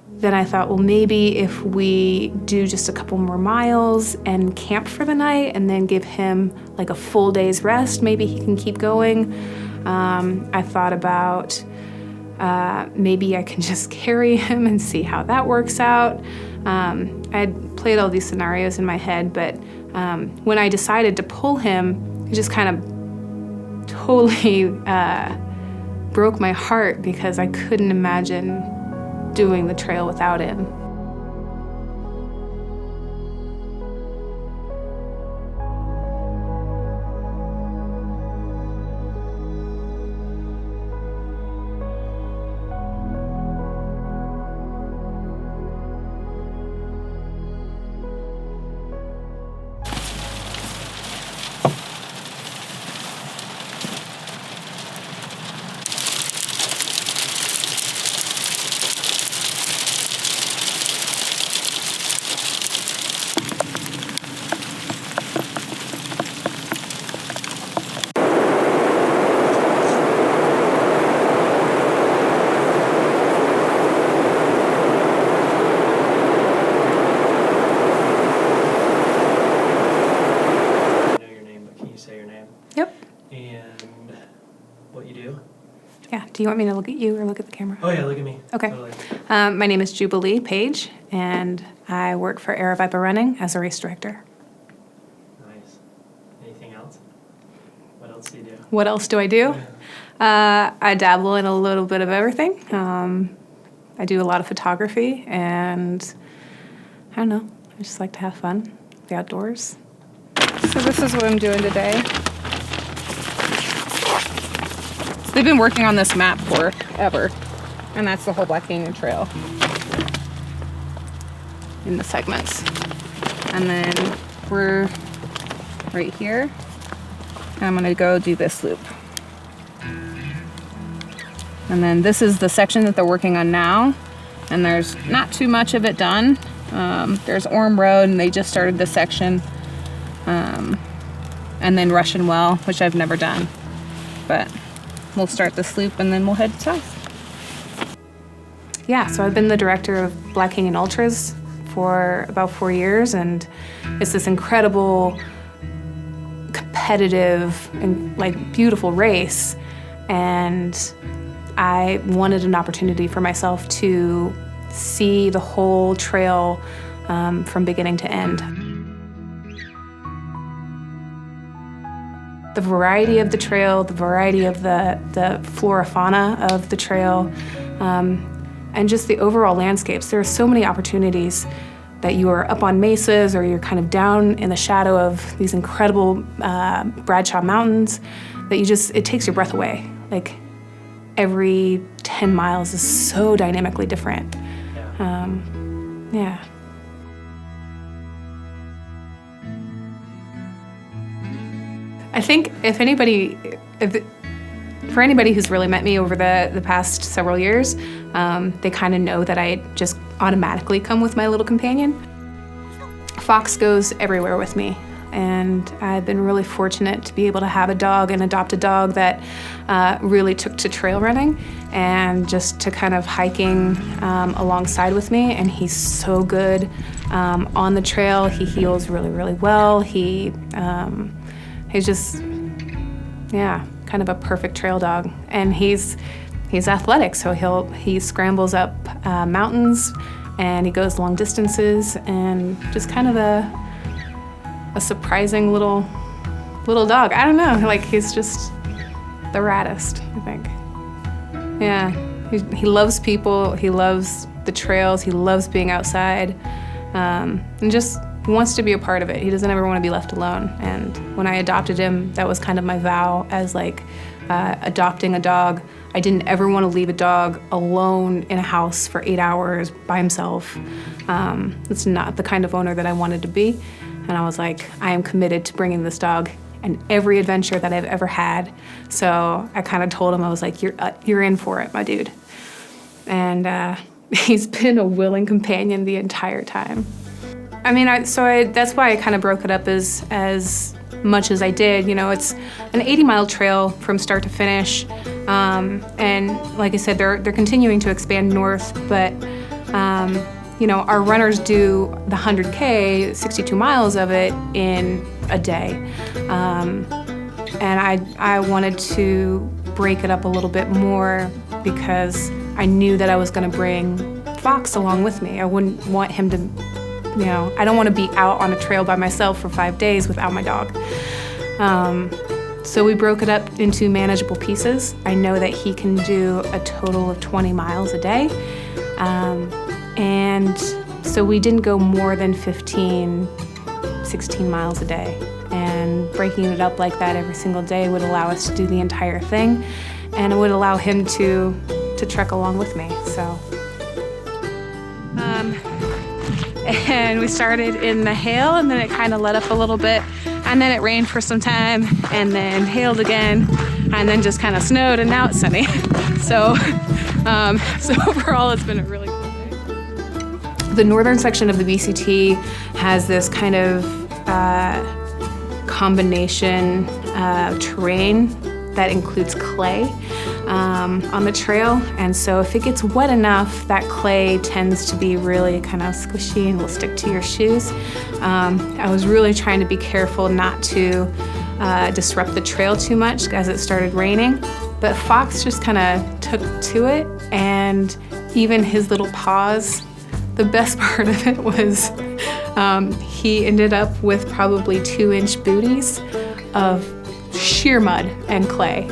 then I thought, well, maybe if we do just a couple more miles and camp for the night and then give him like a full day's rest, maybe he can keep going. I thought about maybe I can just carry him and see how that works out. I had played all these scenarios in my head, but when I decided to pull him, it just kind of totally broke my heart because I couldn't imagine doing the trail without him. Yeah, do you want me to look at you or look at the camera? Oh yeah, look at me. Okay. Totally. My name is Jubilee Paige, and I work for Aravaipa Running as a race director. Nice. Anything else? What else do you do? What else do I do? I dabble in a little bit of everything. I do a lot of photography, and I don't know, I just like to have fun, the outdoors. So this is what I'm doing today. They've been working on this map forever, and that's the whole Black Canyon Trail in the segments. And then we're right here, and I'm gonna go do this loop. And then this is the section that they're working on now, and there's not too much of it done. There's Orm Road, and they just started this section, and then Russian Well, which I've never done, but we'll start this loop and then we'll head south. Yeah, so I've been the director of Black Canyon Ultras for about 4 years, and it's this incredible, competitive, and like beautiful race. And I wanted an opportunity for myself to see the whole trail from beginning to end. The variety of the trail, the variety of the flora fauna of the trail, and just the overall landscapes. There are so many opportunities that you are up on mesas or you're kind of down in the shadow of these incredible Bradshaw Mountains that it takes your breath away. Like every 10 miles is so dynamically different. Yeah. I think for anybody who's really met me over the past several years, they kind of know that I just automatically come with my little companion. Fox goes everywhere with me, and I've been really fortunate to be able to have a dog and adopt a dog that really took to trail running and just to kind of hiking alongside with me, and he's so good on the trail. He heals really, really well. He's just, yeah, kind of a perfect trail dog. And he's athletic, so he scrambles up mountains, and he goes long distances, and just kind of a surprising little dog. I don't know, like he's just the raddest, I think. Yeah, he loves people, he loves the trails, he loves being outside, and just wants to be a part of it. He doesn't ever want to be left alone. And when I adopted him, that was kind of my vow as like adopting a dog. I didn't ever want to leave a dog alone in a house for 8 hours by himself. It's not the kind of owner that I wanted to be. And I was like, I am committed to bringing this dog in every adventure that I've ever had. So I kind of told him, I was like, you're in for it, my dude. And he's been a willing companion the entire time. I mean, that's why I kind of broke it up as much as I did. You know, it's an 80-mile trail from start to finish. And like I said, they're continuing to expand north, but Our runners do the 100K, 62 miles of it in a day. And I wanted to break it up a little bit more because I knew that I was going to bring Fox along with me. I wouldn't want him to, I don't want to be out on a trail by myself for 5 days without my dog. So we broke it up into manageable pieces. I know that he can do a total of 20 miles a day. And so we didn't go more than 15, 16 miles a day. And breaking it up like that every single day would allow us to do the entire thing, and it would allow him to trek along with me. So, and we started in the hail, and then it kind of let up a little bit, and then it rained for some time, and then hailed again, and then just kind of snowed, and now it's sunny. So overall, it's been a really cool day. The northern section of the BCT has this kind of combination terrain that includes clay on the trail, and so if it gets wet enough, that clay tends to be really kind of squishy and will stick to your shoes. I was really trying to be careful not to disrupt the trail too much as it started raining, but Fox just kind of took to it, and even his little paws, the best part of it was he ended up with probably 2-inch booties of sheer mud and clay,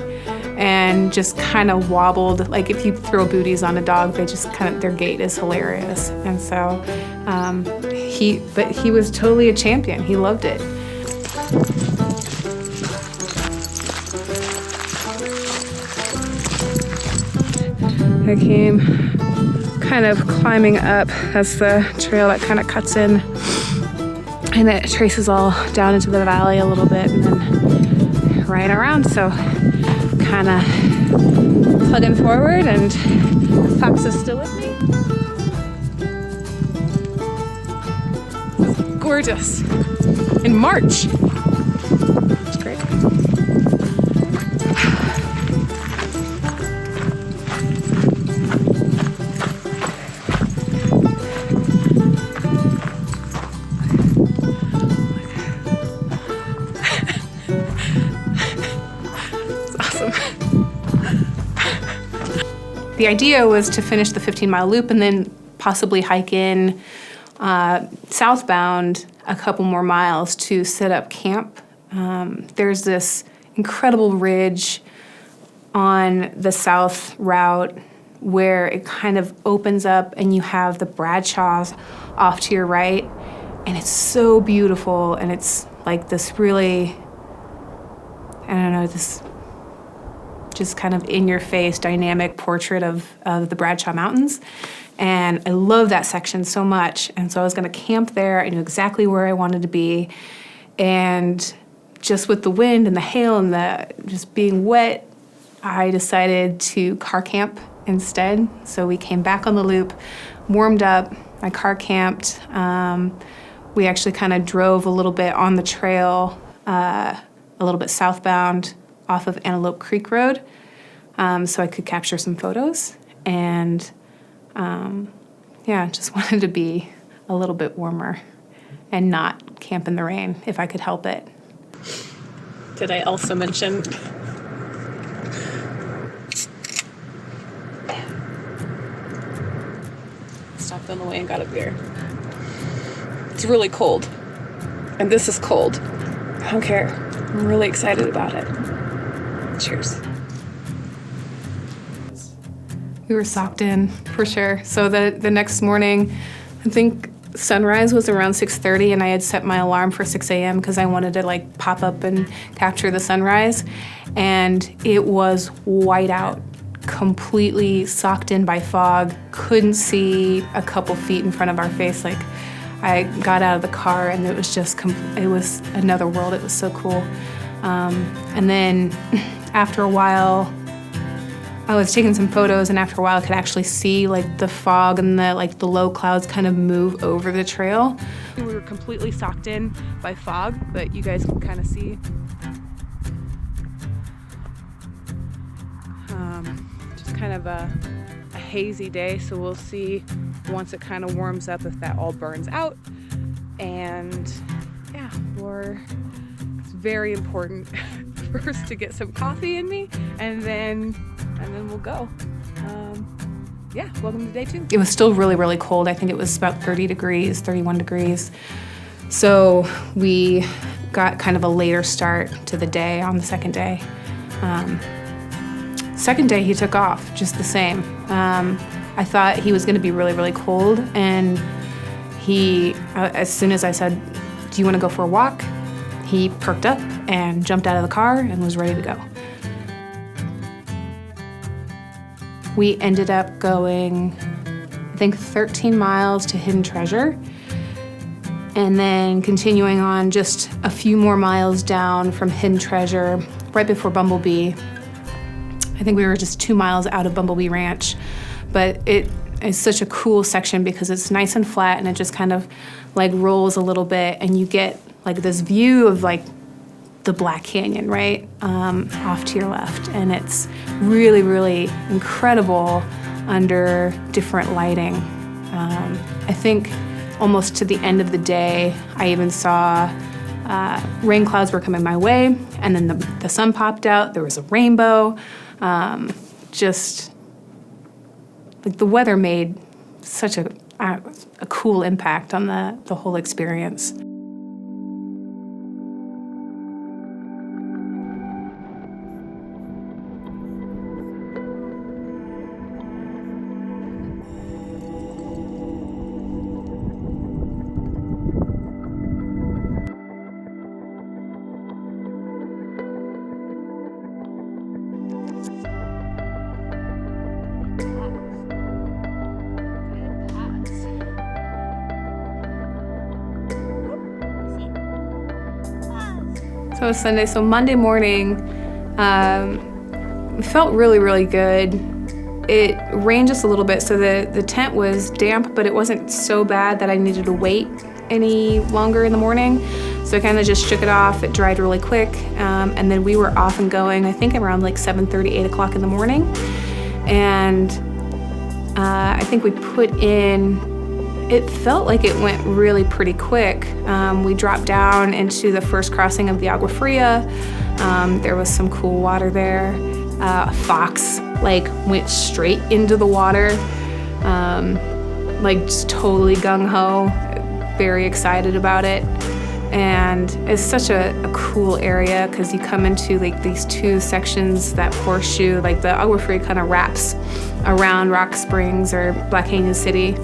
and just kind of wobbled. Like if you throw booties on a dog, they just their gait is hilarious. And so he was totally a champion. He loved it. I came kind of climbing up. That's the trail that kind of cuts in, and it traces all down into the valley a little bit and then right around. So kind of plugging forward, and Fox is still with me. It's gorgeous in March. It's great. The idea was to finish the 15-mile loop and then possibly hike in southbound a couple more miles to set up camp. There's this incredible ridge on the south route where it kind of opens up and you have the Bradshaws off to your right, and it's so beautiful, and it's like this really, this just kind of in-your-face dynamic portrait of the Bradshaw Mountains. And I love that section so much. And so I was gonna camp there. I knew exactly where I wanted to be. And just with the wind and the hail and the just being wet, I decided to car camp instead. So we came back on the loop, warmed up, I car camped. We actually kind of drove a little bit on the trail, a little bit southbound, off of Antelope Creek Road, so I could capture some photos, and just wanted to be a little bit warmer and not camp in the rain if I could help it. Did I also mention stopped on the way and got a beer? It's really cold, and this is cold. I don't care. I'm really excited about it. Cheers. We were socked in for sure. So the next morning, I think sunrise was around 6:30, and I had set my alarm for 6 a.m. because I wanted to pop up and capture the sunrise. And it was white out, completely socked in by fog. Couldn't see a couple feet in front of our face. I got out of the car, and it was just it was another world. It was so cool. And then after a while, I was taking some photos, and after a while I could actually see the fog and the low clouds kind of move over the trail. We were completely socked in by fog, but you guys can kind of see. Just kind of a hazy day, so we'll see once it kind of warms up if that all burns out. And yeah, it's very important first to get some coffee in me, and then we'll go. Yeah, welcome to day 2. It was still really, really cold. I think it was about 30 degrees, 31 degrees. So we got kind of a later start to the day on the second day. Second day he took off just the same. I thought he was gonna be really, really cold, and he, as soon as I said, do you wanna go for a walk? He perked up and jumped out of the car and was ready to go. We ended up going, I think, 13 miles to Hidden Treasure, and then continuing on just a few more miles down from Hidden Treasure, right before Bumblebee. I think we were just 2 miles out of Bumblebee Ranch, but it is such a cool section because it's nice and flat, and it just kind of like rolls a little bit, and you get like this view of like the Black Canyon, right, off to your left. And it's really, really incredible under different lighting. I think almost to the end of the day, I even saw rain clouds were coming my way, and then the sun popped out, there was a rainbow. Just like the weather made such a cool impact on the whole experience. So it was Sunday, so Monday morning, it felt really, really good. It rained just a little bit, so the tent was damp, but it wasn't so bad that I needed to wait any longer in the morning. So I kind of just shook it off. It dried really quick, and then we were off and going, I think around like 7:30, 8 o'clock in the morning. And I think we put in, it felt like it went really pretty quick. We dropped down into the first crossing of the Agua Fria. There was some cool water there. Fox like went straight into the water, like just totally gung-ho, very excited about it. And it's such a cool area because you come into like these 2 sections that horseshoe, like the Agua Fria kind of wraps around Rock Springs or Black Canyon City.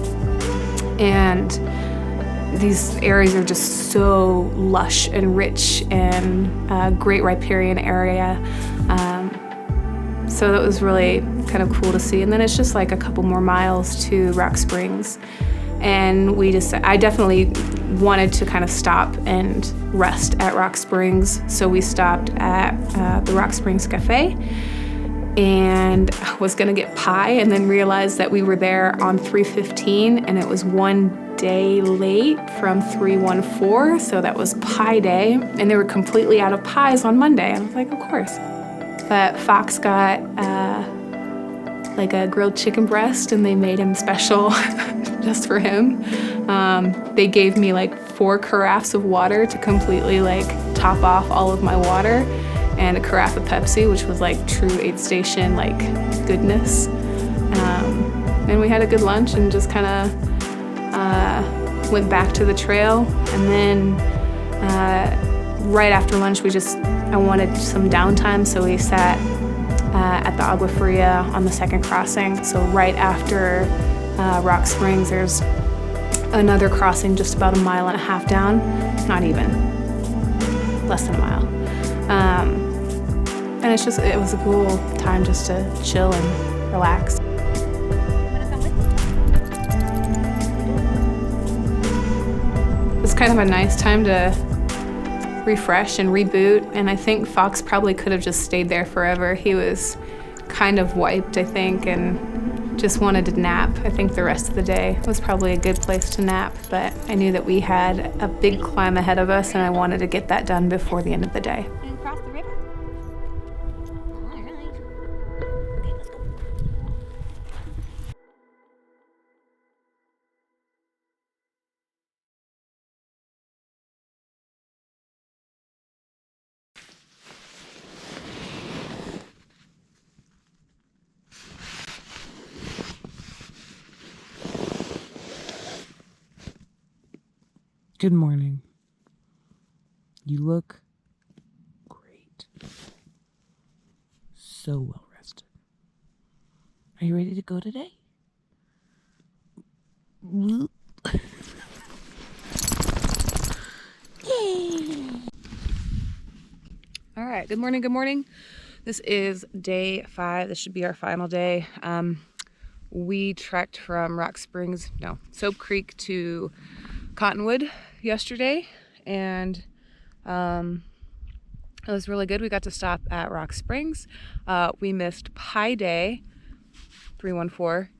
And these areas are just so lush and rich and great riparian area. So that was really kind of cool to see. And then it's just like a couple more miles to Rock Springs. And I definitely wanted to kind of stop and rest at Rock Springs. So we stopped at the Rock Springs Cafe, and I was gonna get pie and then realized that we were there on 3/15 and it was 1 day late from 3/14, so that was pie day, and they were completely out of pies on Monday. And I was like, of course. But Fox got like a grilled chicken breast, and they made him special just for him. They gave me like 4 carafes of water to completely like top off all of my water, and a carafe of Pepsi, which was like true aid station like goodness. And we had a good lunch and just kind of went back to the trail. And then right after lunch, I wanted some downtime, so we sat at the Agua Fria on the second crossing. So right after Rock Springs, there's another crossing just about 1.5 miles down, not even, less than a mile. And it was a cool time just to chill and relax. It was kind of a nice time to refresh and reboot, and I think Fox probably could have just stayed there forever. He was kind of wiped, I think, and just wanted to nap. I think the rest of the day was probably a good place to nap, but I knew that we had a big climb ahead of us, and I wanted to get that done before the end of the day. And cross the river? All right. Okay, let's go. Good morning. You look great. So well rested. Are you ready to go today? Yay! All right, good morning, good morning. This is day 5. This should be our final day. We trekked from Soap Creek to Cottonwood yesterday, and it was really good. We got to stop at Rock Springs. We missed Pie Day 314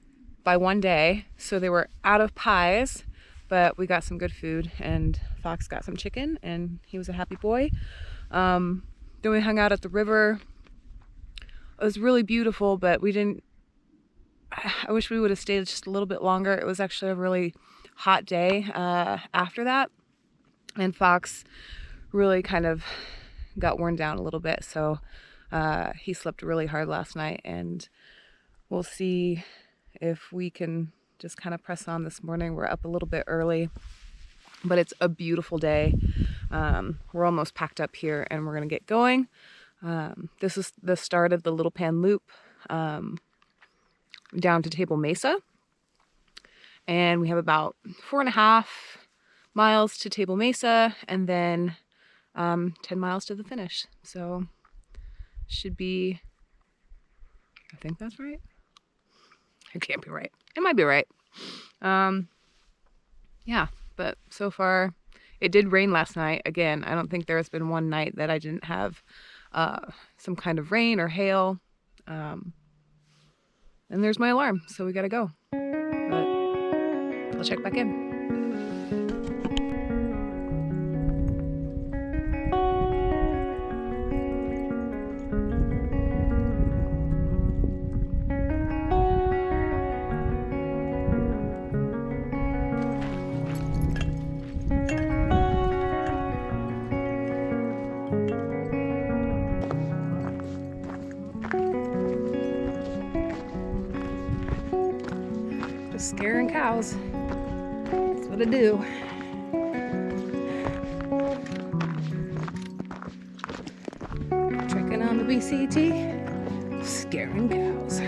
by 1 day, so they were out of pies, but we got some good food, and Fox got some chicken, and he was a happy boy. Then we hung out at the river. It was really beautiful, but I wish we would have stayed just a little bit longer. It was actually a really hot day after that, and Fox really kind of got worn down a little bit, so he slept really hard last night, and we'll see if we can just kind of press on this morning. We're up a little bit early, but it's a beautiful day. We're almost packed up here, and we're gonna get going. This is the start of the Little Pan Loop down to Table Mesa, and we have about 4.5 miles to Table Mesa, and then 10 miles to the finish. So should be, I think that's right. It can't be right. It might be right. Yeah, but so far it did rain last night. Again, I don't think there's been one night that I didn't have some kind of rain or hail. And there's my alarm, so we gotta go. But I'll check back in. Scaring cows. That's what I do. Trekking on the BCT, scaring cows.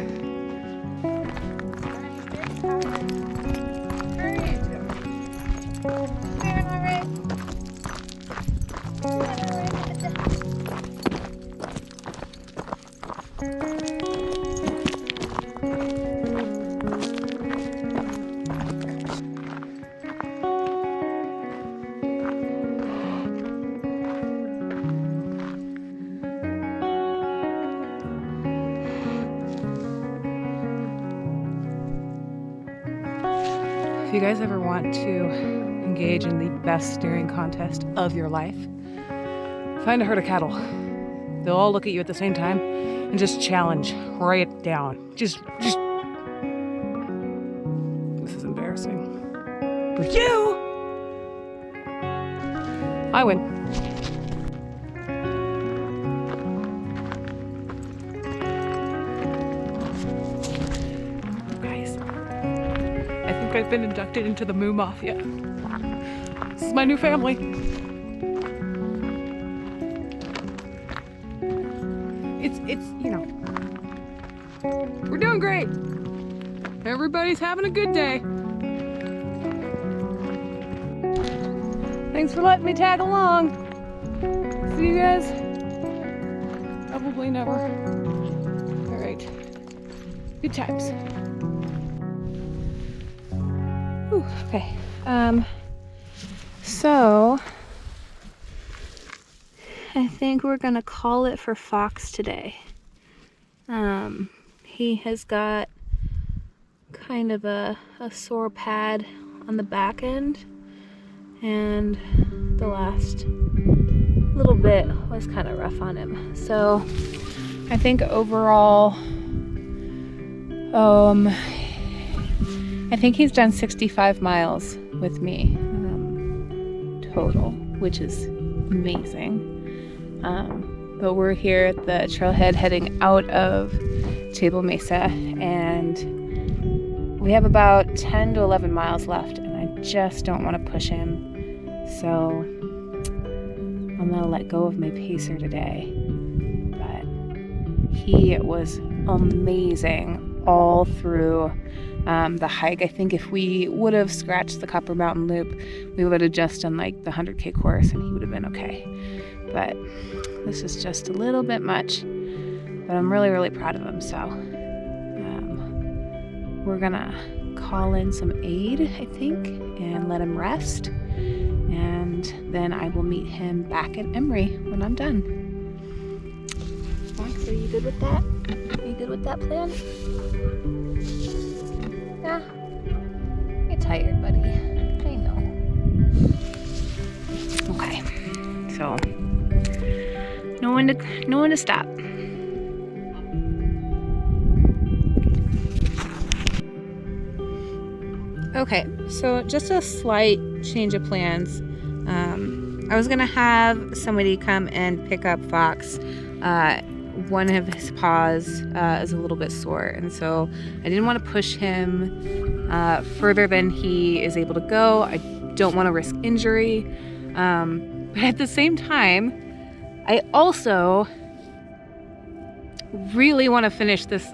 If you guys ever want to engage in the best steering contest of your life, find a herd of cattle. They'll all look at you at the same time and just challenge right down. Just this is embarrassing. For you! I win. I've been inducted into the Moo Mafia. This is my new family. It's you know, we're doing great. Everybody's having a good day. Thanks for letting me tag along. See you guys probably never. All right, good times. Okay, so I think we're gonna call it for Fox today. He has got kind of a sore pad on the back end, and the last little bit was kind of rough on him. So I think overall, I think he's done 65 miles with me total, which is amazing. But we're here at the trailhead heading out of Table Mesa, and we have about 10 to 11 miles left, and I just don't want to push him So I'm gonna let go of my pacer today. But he was amazing all through the hike. I think if we would have scratched the Copper Mountain Loop, we would have just done like the 100K course and he would have been okay. But this is just a little bit much. But I'm really, really proud of him. So we're gonna call in some aid, I think, and let him rest. And then I will meet him back at Emory when I'm done. Max, are you good with that? Are you good with that plan? Yeah. You're tired, buddy. I know. Okay. So no one to stop. Okay, so just a slight change of plans. I was gonna have somebody come and pick up Fox. One of his paws is a little bit sore, and so I didn't want to push him further than he is able to go. I don't want to risk injury, but at the same time, I also really want to finish this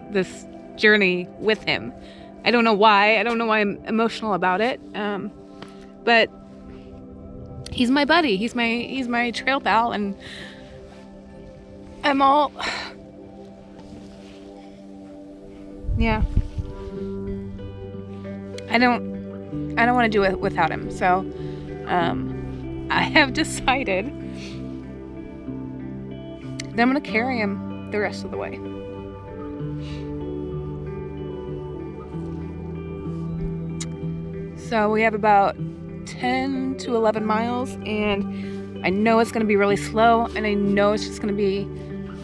journey with him. I don't know why. I don't know why I'm emotional about it. But he's my buddy. He's my trail pal, and I'm all, yeah. I don't want to do it without him. So I have decided that I'm gonna carry him the rest of the way. So we have about 10 to 11 miles, and I know it's going to be really slow, and I know it's just going to be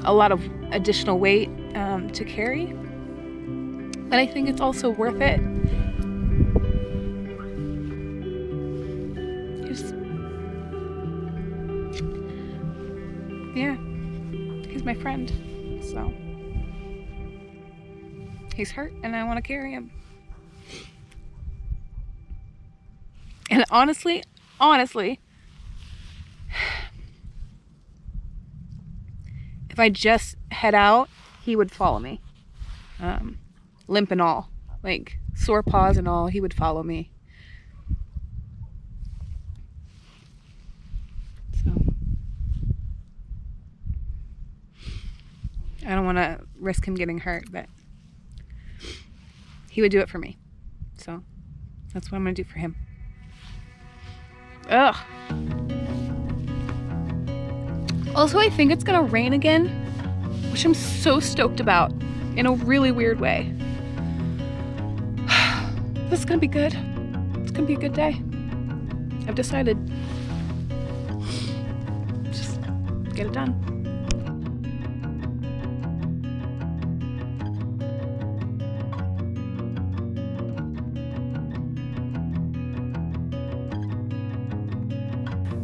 a lot of additional weight to carry, but I think it's also worth it. Yeah, he's my friend, so he's hurt, and I want to carry him. And honestly, if I just head out, he would follow me. Limp and all, like sore paws and all, he would follow me. So I don't want to risk him getting hurt, but he would do it for me. So that's what I'm going to do for him. Ugh. Also, I think it's gonna rain again, which I'm so stoked about in a really weird way. This is gonna be good. It's gonna be a good day. I've decided. Just get it done.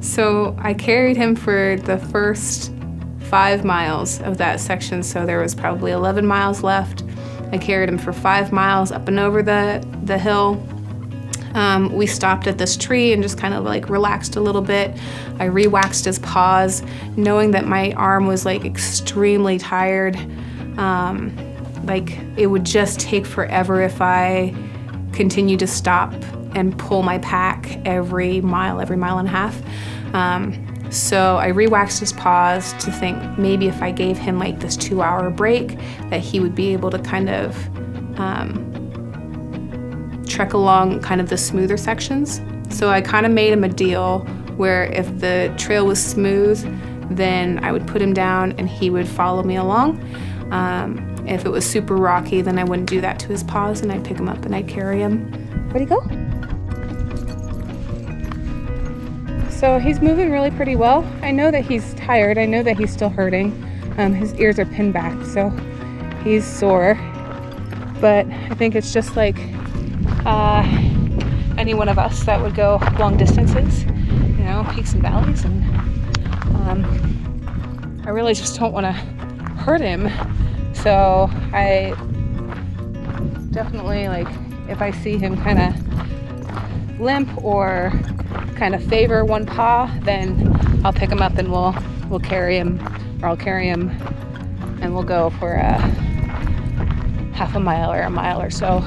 So I carried him for the first 5 miles of that section, so there was probably 11 miles left. I carried him for 5 miles up and over the hill. We stopped at this tree and just kind of like relaxed a little bit. I re-waxed his paws, knowing that my arm was like extremely tired. Like it would just take forever if I continued to stop and pull my pack every mile and a half. So I re-waxed his paws to think maybe if I gave him like this 2-hour break that he would be able to kind of trek along kind of the smoother sections. So I kind of made him a deal where if the trail was smooth, then I would put him down and he would follow me along. If it was super rocky, then I wouldn't do that to his paws, and I'd pick him up and I'd carry him. Where'd he go? So he's moving really pretty well. I know that he's tired. I know that he's still hurting. His ears are pinned back, so he's sore. But I think it's just like any one of us that would go long distances, you know, peaks and valleys. And I really just don't want to hurt him. So I definitely, like, if I see him kind of limp or kind of favor one paw, then I'll pick him up and we'll carry him, or I'll carry him and we'll go for a half a mile or a mile or so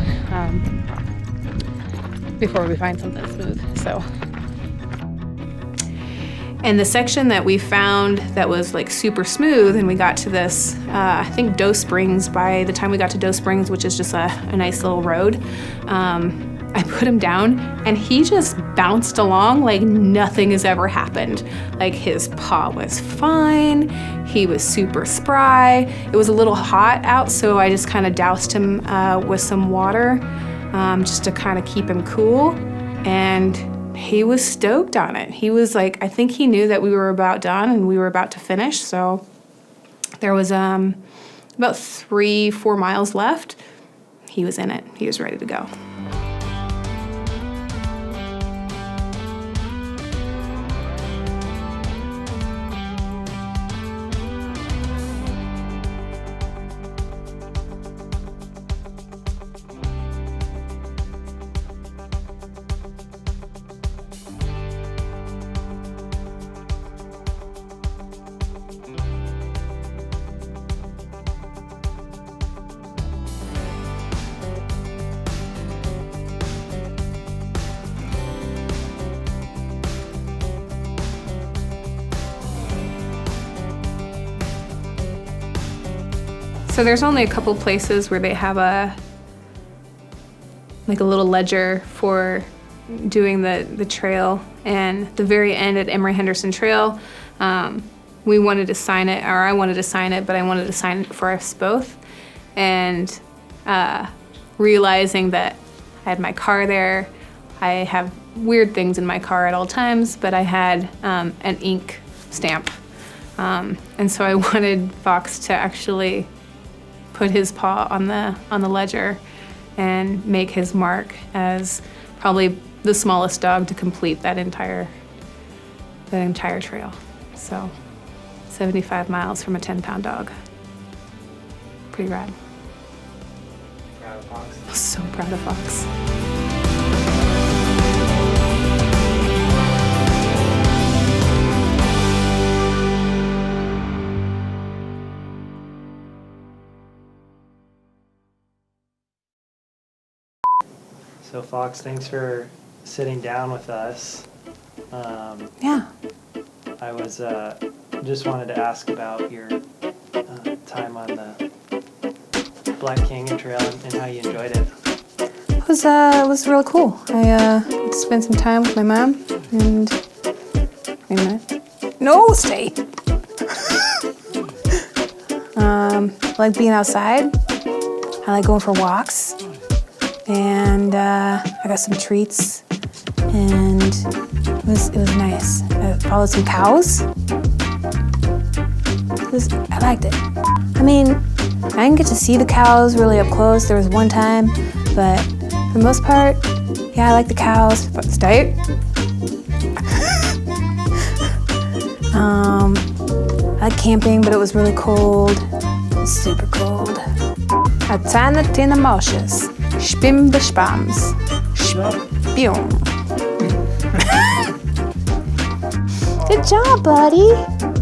before we find something smooth. So. And the section that we found that was like super smooth, and we got to this, I think Doe Springs. By the time we got to Doe Springs, which is just a nice little road, I put him down and he just bounced along like nothing has ever happened. Like his paw was fine, he was super spry. It was a little hot out, so I just kind of doused him with some water just to kind of keep him cool. And he was stoked on it. He was like, I think he knew that we were about done and we were about to finish. So there was about 3-4 miles left. He was in it. He was ready to go. So there's only a couple places where they have a little ledger for doing the trail, and the very end at Emory Henderson Trail, we wanted to sign it, or I wanted to sign it, but I wanted to sign it for us both. And realizing that I had my car there, I have weird things in my car at all times, but I had an ink stamp. And so I wanted Fox to actually put his paw on the ledger and make his mark as probably the smallest dog to complete that entire trail. So 75 miles from a 10-pound dog. Pretty rad. Proud of Fox. I was so proud of Fox. So Fox, thanks for sitting down with us. Yeah. I was just wanted to ask about your time on the Black Canyon Trail and how you enjoyed it. It was really cool. I spent some time with my mom and wait a minute. No, stay. I like being outside. I like going for walks. And I got some treats, and it was nice. I followed some cows. I liked it. I mean, I didn't get to see the cows really up close. There was one time, but for the most part, yeah, I like the cows. But stay. I like camping, but it was really cold. It was super cold. A tiny tin of marshes. Spim the spams. Spion. Good job, buddy.